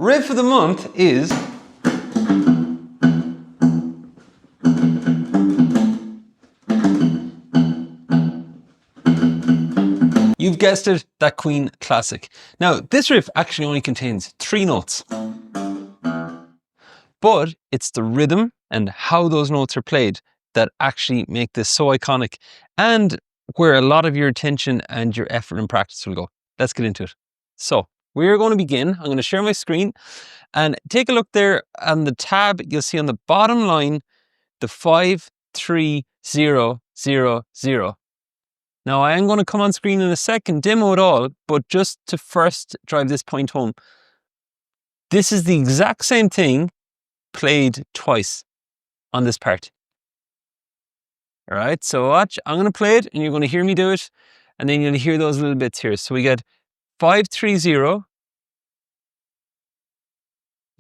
Riff of the month is you've guessed it, that Queen classic. Now, this riff actually only contains 3 notes, but it's the rhythm and how those notes are played that actually make this so iconic and where a lot of your attention and your effort and practice will go. Let's get into it. So we're going to begin. I'm going to share my screen and take a look there on the tab. You'll see on the bottom line, the 5, 3, 0, 0, 0. Now I am going to come on screen in a second, demo it all, but just to first drive this point home, this is the exact same thing played twice on this part. All right, so watch, I'm going to play it and you're going to hear me do it, and then you'll hear those little bits here. So we get 5, 3, 0,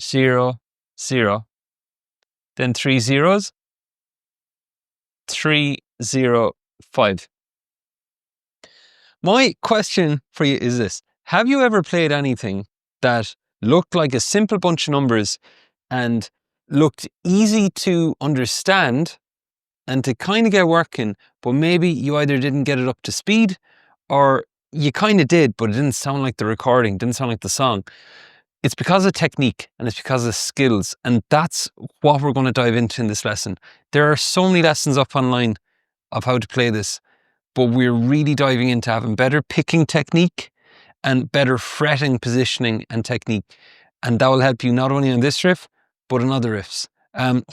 0, 0, then 3 zeros, 3, 0, 5. My question for you is this: have you ever played anything that looked like a simple bunch of numbers and looked easy to understand and to kind of get working, but maybe you either didn't get it up to speed or you kind of did, but it didn't sound like the recording, didn't sound like the song? It's because of technique and it's because of skills, and that's what we're going to dive into in this lesson. There are so many lessons up online of how to play this, but we're really diving into having better picking technique and better fretting, positioning and technique. And that will help you not only on this riff, but on other riffs.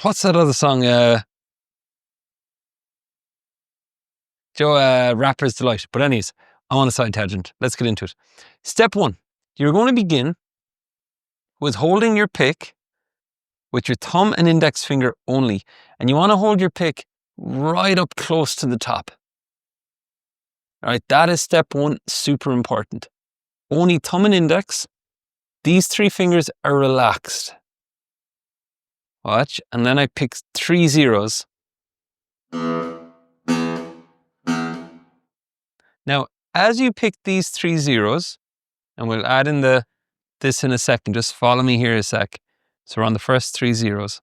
What's that other song? Rapper's Delight. But anyways, I'm on a side tangent. Let's get into it. Step 1, you're going to begin with holding your pick with your thumb and index finger only. And you want to hold your pick right up close to the top. All right, that is step 1, super important. Only thumb and index. These 3 fingers are relaxed. Watch, and then I pick 3 zeros. Now, as you pick these 3 zeros, and we'll add in this in a second, just follow me here a sec. So we're on the first 3 zeros.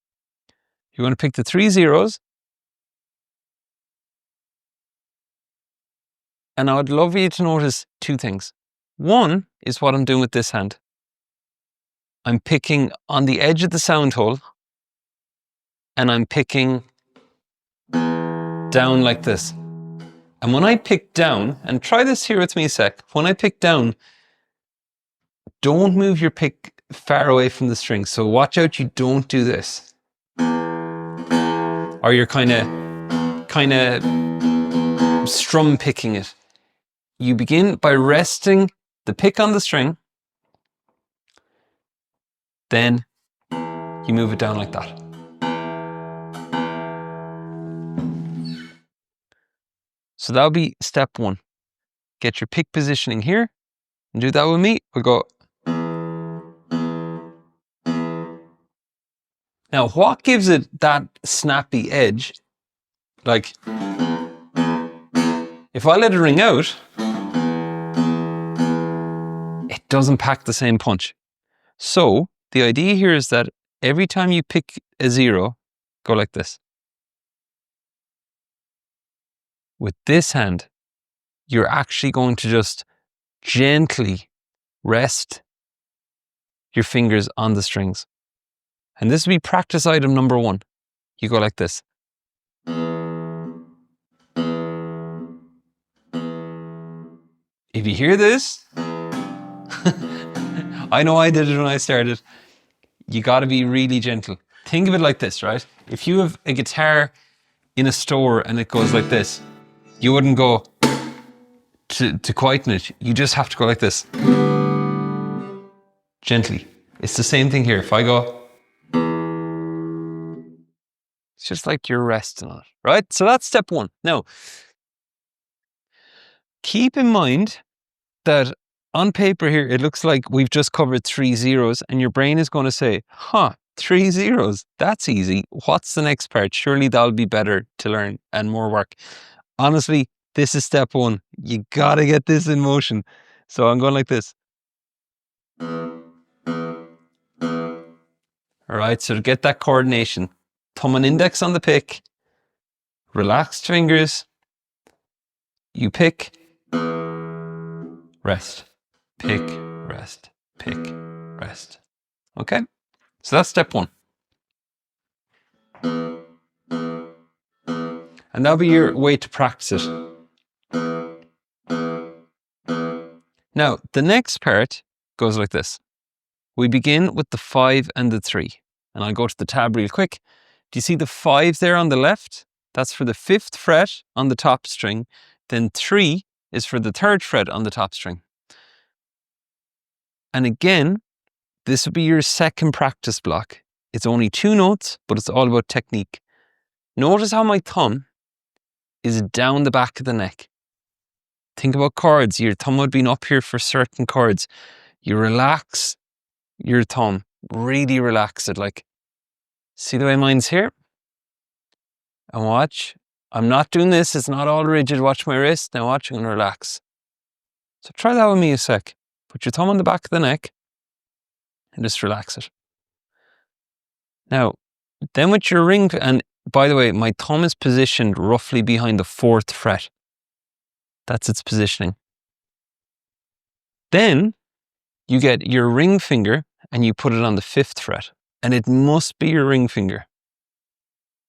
You're going to pick the 3 zeros. And I would love you to notice 2 things. One is what I'm doing with this hand. I'm picking on the edge of the sound hole, and I'm picking down like this. And when I pick down, and try this here with me a sec, when I pick down, don't move your pick far away from the string. So watch out you don't do this. Or you're kind of strum picking it. You begin by resting the pick on the string, then you move it down like that. So that'll be step 1. Get your pick positioning here and do that with me. We'll go. Now, what gives it that snappy edge? Like, if I let it ring out, it doesn't pack the same punch. So the idea here is that every time you pick a 0, go like this. With this hand, you're actually going to just gently rest your fingers on the strings. And this will be practice item number 1. You go like this. If you hear this, I know I did it when I started. You got to be really gentle. Think of it like this, right? If you have a guitar in a store and it goes like this, you wouldn't go to quieten it. You just have to go like this. Gently. It's the same thing here. If I go, it's just like you're resting on it, right? So that's step 1. Now, keep in mind that on paper here, it looks like we've just covered 3 zeros, and your brain is going to say, 3 zeros, that's easy. What's the next part? Surely that'll be better to learn and more work. Honestly, this is step 1. You got to get this in motion. So I'm going like this. All right, so to get that coordination, thumb and index on the pick, relaxed fingers, you pick, rest, pick, rest, pick, rest. Okay, so that's step one. And that'll be your way to practice it. Now, the next part goes like this. We begin with the 5 and the 3. And I'll go to the tab real quick. Do you see the 5 there on the left? That's for the 5th fret on the top string. Then 3 is for the 3rd fret on the top string. And again, this will be your second practice block. It's only 2 notes, but it's all about technique. Notice how my thumb is down the back of the neck. Think about chords. Your thumb would be up here for certain chords. You relax your thumb, really relax it. Like, see the way mine's here? And watch. I'm not doing this. It's not all rigid. Watch my wrist. Now watch, I'm going to relax. So try that with me a sec. Put your thumb on the back of the neck and just relax it. Now, then with your ring, and by the way, my thumb is positioned roughly behind the 4th fret. That's its positioning. Then you get your ring finger and you put it on the 5th fret. And it must be your ring finger.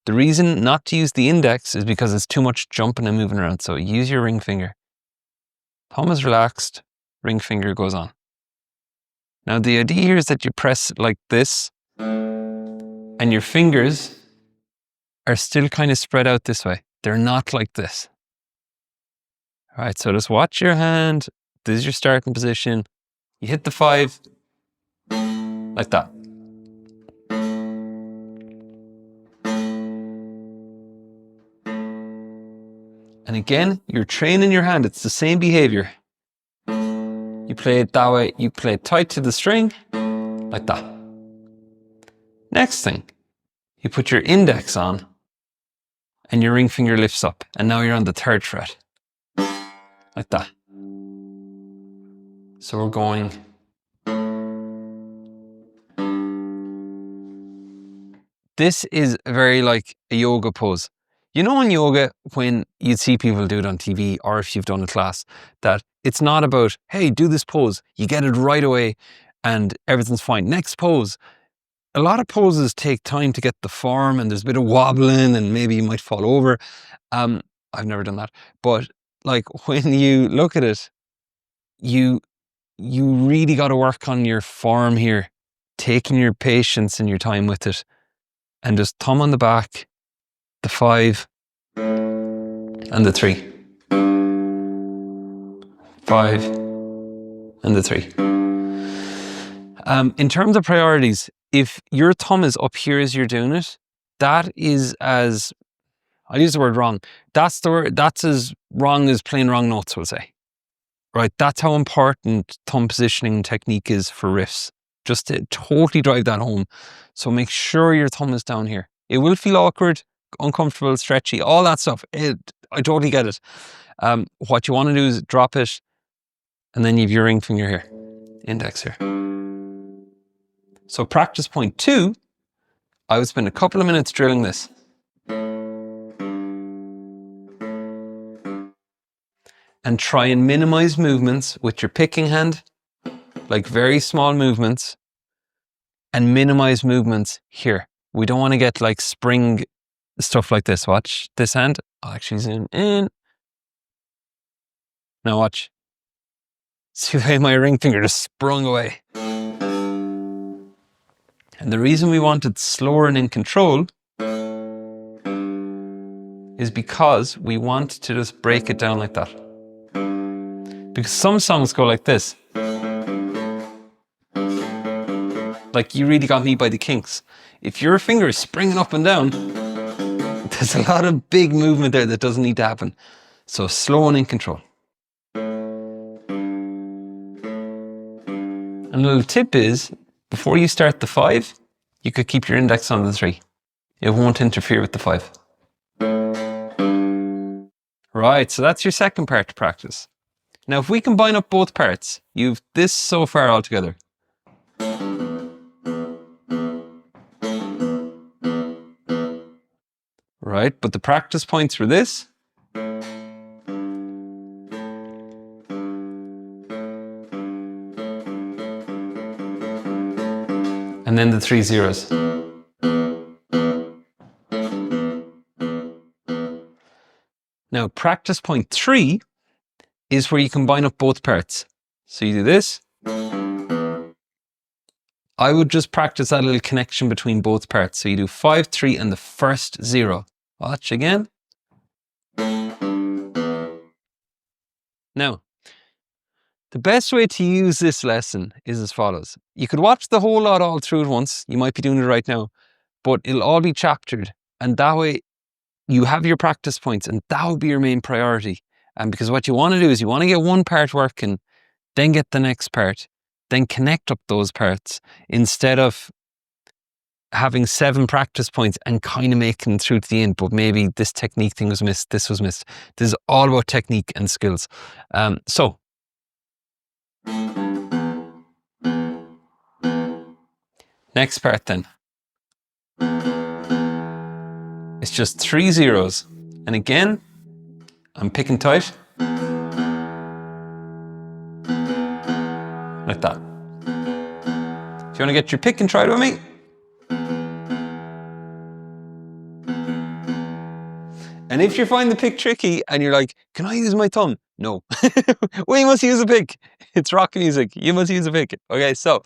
The reason not to use the index is because it's too much jumping and moving around. So use your ring finger. Thumb is relaxed, ring finger goes on. Now the idea here is that you press like this and your fingers are still kind of spread out this way. They're not like this. All right, so just watch your hand. This is your starting position. You hit the 5 like that. And again, you're training your hand. It's the same behavior. You play it that way. You play it tight to the string like that. Next thing, you put your index on and your ring finger lifts up. And now you're on the 3rd fret. Like that. So we're going. This is very like a yoga pose. You know in yoga, when you'd see people do it on TV or if you've done a class, that it's not about, hey, do this pose. You get it right away and everything's fine. Next pose. A lot of poses take time to get the form and there's a bit of wobbling and maybe you might fall over. I've never done that. But like when you look at it, you really got to work on your form here, taking your patience and your time with it. And just thumb on the back, the 5 and the 3. 5 and the 3. In terms of priorities, if your thumb is up here as you're doing it, that is as, I'll use the word wrong. That's as wrong as playing wrong notes, we'll say. Right, that's how important thumb positioning technique is for riffs. Just to totally drive that home. So make sure your thumb is down here. It will feel awkward, uncomfortable, stretchy, all that stuff. I totally get it. What you want to do is drop it and then you have your ring finger here, index here. So practice point 2, I would spend a couple of minutes drilling this. And try and minimize movements with your picking hand, like very small movements, and minimize movements here. We don't want to get like spring stuff like this. Watch this hand. I'll actually zoom in. Now watch. See the way my ring finger just sprung away. And the reason we want it slower and in control is because we want to just break it down like that. Because some songs go like this. Like You Really Got Me by the Kinks. If your finger is springing up and down, there's a lot of big movement there that doesn't need to happen. So slow and in control. And a little tip is, before you start the 5, you could keep your index on the 3. It won't interfere with the 5. Right, so that's your second part to practice. Now, if we combine up both parts, you've this so far all together. right? But the practice points were this. And then the 3 zeros. Now, practice point 3 is where you combine up both parts. So you do this. I would just practice that little connection between both parts. So you do 5, 3, and the first 0. Watch again. Now, the best way to use this lesson is as follows. You could watch the whole lot all through at once. You might be doing it right now, but it'll all be chaptered. And that way you have your practice points, and that will be your main priority. And because what you want to do is you want to get one part working, then get the next part, then connect up those parts instead of having 7 practice points and kind of making it through to the end, but maybe this technique thing was missed, this was missed. This is all about technique and skills. So next part then. It's just 3 zeros. And again, I'm picking tight. Like that. If you want to get your pick and try it with me. And if you find the pick tricky and you're like, can I use my thumb? No. Well, you must use a pick. It's rock music. You must use a pick. Okay, so.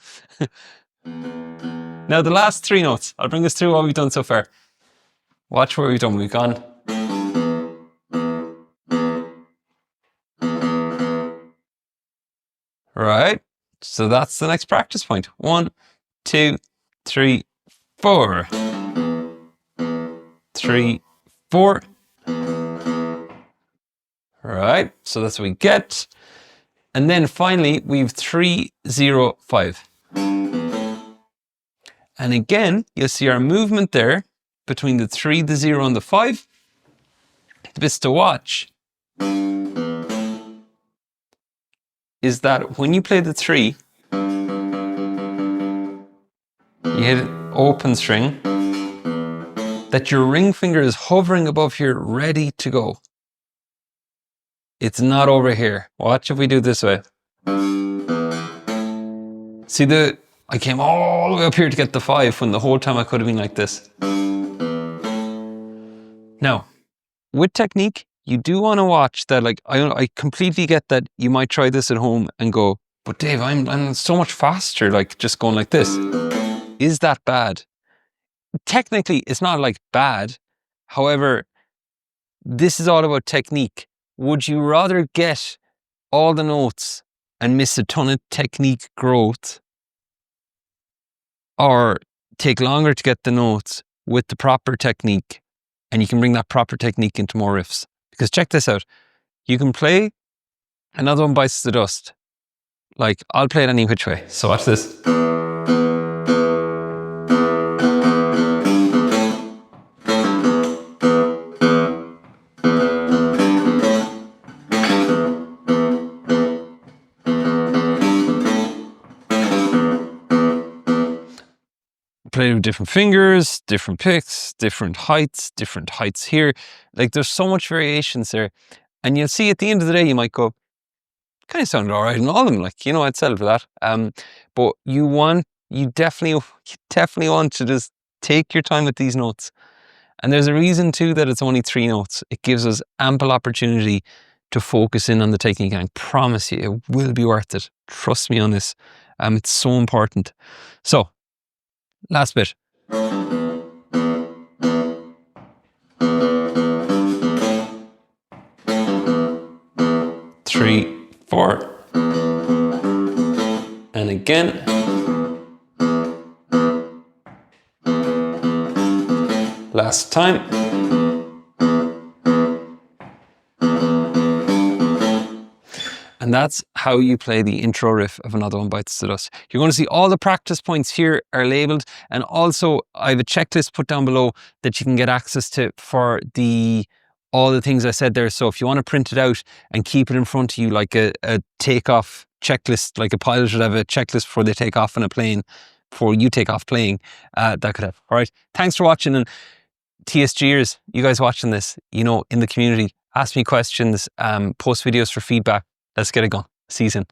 Now the last 3 notes. I'll bring us through what we've done so far. Watch where we've done. We've gone. Right. So that's the next practice point. 1, 2, 3, 4. 3, 4. Right. So that's what we get. And then finally, we've 3, 0, 5. And again, you'll see our movement there between the 3, the 0, and the 5. The bits to watch is that when you play the 3, you hit an open string, that your ring finger is hovering above here, ready to go. It's not over here. Watch if we do it this way. See, I came all the way up here to get the 5 when the whole time I could have been like this. Now, with technique, you do want to watch that. Like, I completely get that you might try this at home and go, but Dave, I'm so much faster, like just going like this. Is that bad? Technically, it's not like bad. However, this is all about technique. Would you rather get all the notes and miss a ton of technique growth, or take longer to get the notes with the proper technique, and you can bring that proper technique into more riffs? Because check this out. You can play Another One Bites the Dust. Like, I'll play it any which way. So watch this. Play with different fingers, different picks, different heights here. Like, there's so much variations there. And you'll see at the end of the day, you might go, kind of sounded all right in all of them. Like, I'd settle for that. But you definitely want to just take your time with these notes. And there's a reason too that it's only 3 notes. It gives us ample opportunity to focus in on the technique. And I promise you, it will be worth it. Trust me on this. It's so important. So, last bit. 3, 4. And again. Last time. And that's how you play the intro riff of Another One Bites the Dust. You're going to see all the practice points here are labeled. And also I have a checklist put down below that you can get access to for all the things I said there. So if you want to print it out and keep it in front of you, like a takeoff checklist, like a pilot would have a checklist before they take off in a plane, before you take off playing, that could help. All right. Thanks for watching. And TSGers, you guys watching this, you know, in the community, ask me questions, post videos for feedback. Let's get it going. See you soon.